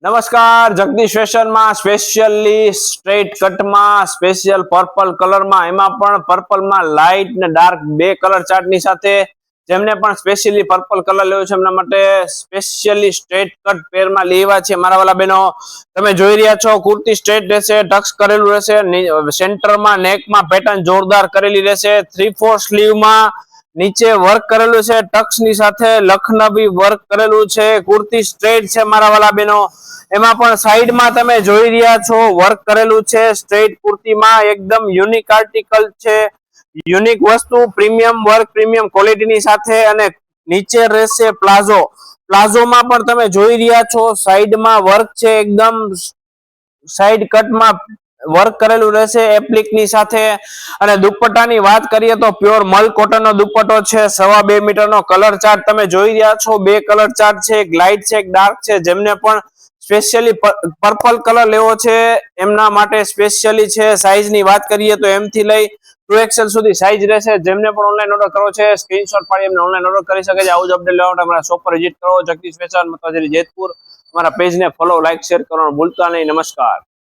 નમસ્કાર, જગદીશ ફેશન માં specially straight cut માં સ્પેશિયલ પર્પલ કલર માં, એમાં પણ પર્પલ માં લાઇટ ને ડાર્ક બે કલર ચાર્ટ ની સાથે જેમને પણ સ્પેશિયલી પર્પલ કલર લેવો છે એમના માટે સ્પેશિયલી સ્ટ્રેટ કટ પેરમાં લેવા છે મારા વાલા બહેનો. તમે જોઈ રહ્યા છો કુર્તી સ્ટ્રેટ રહેશે, ટક્સ કરેલું રહેશે, સેન્ટરમાં નેકમાં પેટર્ન જોરદાર કરેલી રહેશે, 3/4 સ્લીવમાં નીચે વર્ક કરેલું છે, ટક્સ ની સાથે લખનવી વર્ક કરેલું છે, કુર્તી સ્ટ્રેટ છે મારા વાલા બહેનો. એમાં પણ સાઈડમાં તમે જોઈ રહ્યા છો વર્ક કરેલું છે સ્ટ્રેટ કુર્તીમાં, એકદમ યુનિક આર્ટિકલ છે, યુનિક વસ્તુ, પ્રીમિયમ વર્ક, પ્રીમિયમ ક્વોલિટીની સાથે. અને નીચે રહેશે પ્લાઝો. પ્લાઝોમાં પણ તમે જોઈ રહ્યા છો સાઈડમાં વર્ક છે, એકદમ સાઈડ કટમાં વર્ક કરેલું રહેશે એપ્લિકની સાથે. અને દુપટ્ટાની વાત કરીએ તો પ્યોર મલ કોટનનો દુપટ્ટો છે, 2.5 મીટરનો કલર ચાર્ટ તમે જોઈ રહ્યા છો. બે કલર ચાર્ટ છે, એક લાઇટ છે, એક ડાર્ક છે. જેમને પણ સ્પેશિયલી પર્પલ કલર લેવો છે એમના માટે સ્પેશિયલી છે. સાઈઝની વાત કરીએ તો એમ થી લઈ 2XL સુધી સાઈઝ રહેશે. જેમને પણ ઓનલાઈન ઓર્ડર કરવો છે સ્ક્રીનશોટ પાડી એમને ઓનલાઈન ઓર્ડર કરી શકે છે. આવું જ અપડેટ લેવા માટે અમારા શોપ પર વિઝિટ કરો, જગદીશ ફેશન મતલબ જેતપુર. અમારા પેજને ફોલો, લાઈક, શેર કરવાનું ભૂલતા નહીં. નમસ્કાર.